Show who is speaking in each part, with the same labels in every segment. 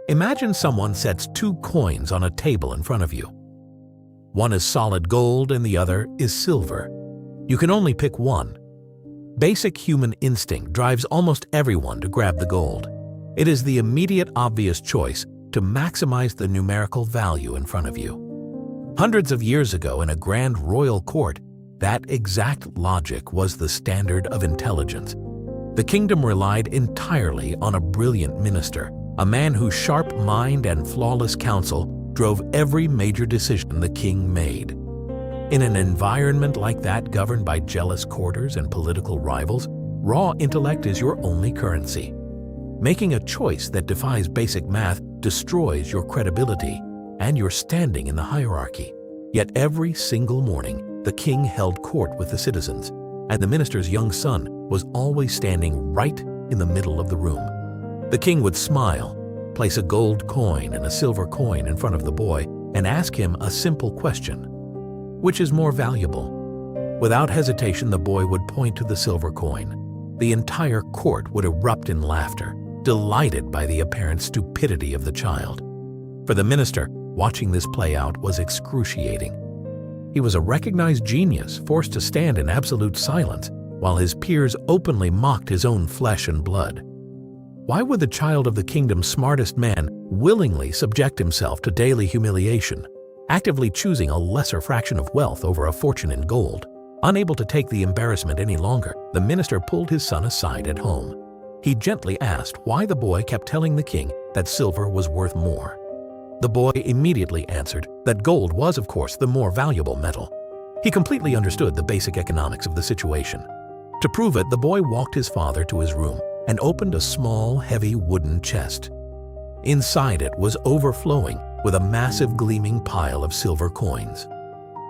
Speaker 1: Imagine someone sets two coins on a table in front of you. One is solid gold and the other is silver. You can only pick one. Basic human instinct drives almost everyone to grab the gold. It is the immediate obvious choice to maximize the numerical value in front of you. Hundreds of years ago in a grand royal court, that exact logic was the standard of intelligence. The kingdom relied entirely on a brilliant minister, a man whose sharp mind and flawless counsel drove every major decision the king made. In an environment like that governed by jealous courtiers and political rivals, raw intellect is your only currency. Making a choice that defies basic math destroys your credibility and your standing in the hierarchy. Yet every single morning, the king held court with the citizens, and the minister's young son was always standing right in the middle of the room. The king would smile, place a gold coin and a silver coin in front of the boy, and ask him a simple question: which is more valuable? Without hesitation, the boy would point to the silver coin. The entire court would erupt in laughter, delighted by the apparent stupidity of the child. For the minister, watching this play out was excruciating. He was a recognized genius, forced to stand in absolute silence, while his peers openly mocked his own flesh and blood. Why would the child of the kingdom's smartest man willingly subject himself to daily humiliation, actively choosing a lesser fraction of wealth over a fortune in gold? Unable to take the embarrassment any longer, the minister pulled his son aside at home. He gently asked why the boy kept telling the king that silver was worth more. The boy immediately answered that gold was, of course, the more valuable metal. He completely understood the basic economics of the situation. To prove it, the boy walked his father to his room and opened a small, heavy wooden chest. Inside it was overflowing with a massive gleaming pile of silver coins.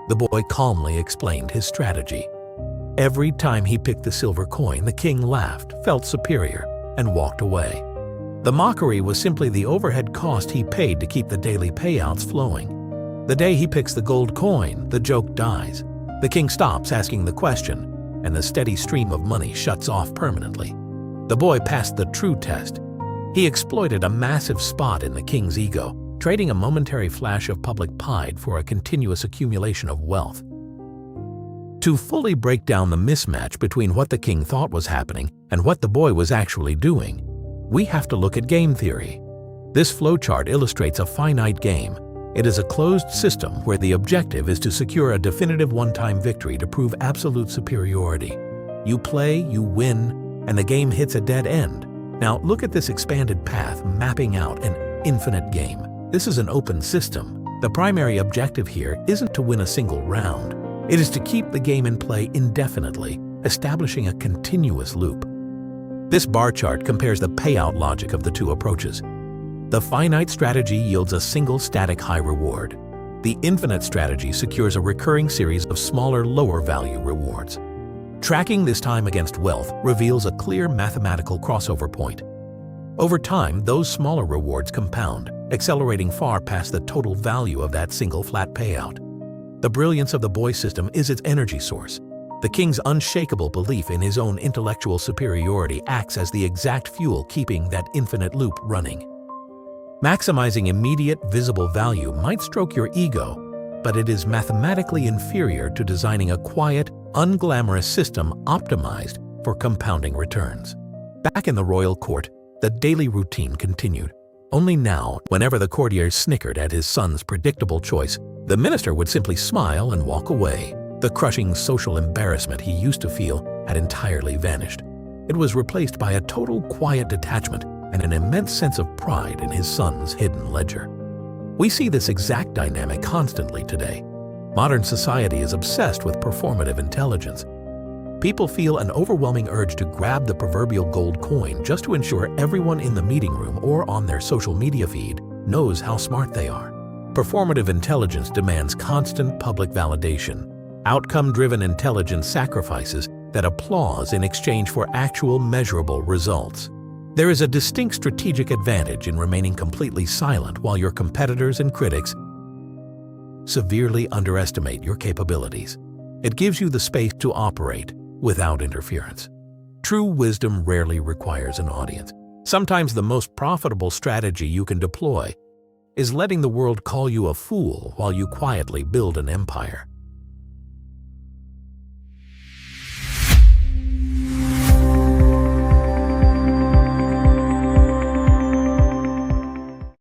Speaker 1: The boy calmly explained his strategy. Every time he picked the silver coin, the king laughed, felt superior, and walked away. The mockery was simply the overhead cost he paid to keep the daily payouts flowing. The day he picks the gold coin, the joke dies. The king stops asking the question, and the steady stream of money shuts off permanently. The boy passed the true test. He exploited a massive spot in the king's ego, trading a momentary flash of public pride for a continuous accumulation of wealth. To fully break down the mismatch between what the king thought was happening and what the boy was actually doing, we have to look at game theory. This flowchart illustrates a finite game. It is a closed system where the objective is to secure a definitive one-time victory to prove absolute superiority. You play, you win, and the game hits a dead end. Now look at this expanded path mapping out an infinite game. This is an open system. The primary objective here isn't to win a single round. It is to keep the game in play indefinitely, establishing a continuous loop. This bar chart compares the payout logic of the two approaches. The finite strategy yields a single static high reward. The infinite strategy secures a recurring series of smaller, lower value rewards. Tracking this time against wealth reveals a clear mathematical crossover point. Over time, those smaller rewards compound, accelerating far past the total value of that single flat payout. The brilliance of the boy system is its energy source. The king's unshakable belief in his own intellectual superiority acts as the exact fuel keeping that infinite loop running. Maximizing immediate visible value might stroke your ego, but it is mathematically inferior to designing a quiet, unglamorous system optimized for compounding returns. Back in the royal court, the daily routine continued. Only now, whenever the courtier snickered at his son's predictable choice, the minister would simply smile and walk away. The crushing social embarrassment he used to feel had entirely vanished. It was replaced by a total quiet detachment and an immense sense of pride in his son's hidden ledger. We see this exact dynamic constantly today. Modern society is obsessed with performative intelligence. People feel an overwhelming urge to grab the proverbial gold coin just to ensure everyone in the meeting room or on their social media feed knows how smart they are. Performative intelligence demands constant public validation. Outcome-driven intelligence sacrifices that applause in exchange for actual measurable results. There is a distinct strategic advantage in remaining completely silent while your competitors and critics severely underestimate your capabilities. It gives you the space to operate without interference. True wisdom rarely requires an audience. Sometimes the most profitable strategy you can deploy is letting the world call you a fool while you quietly build an empire.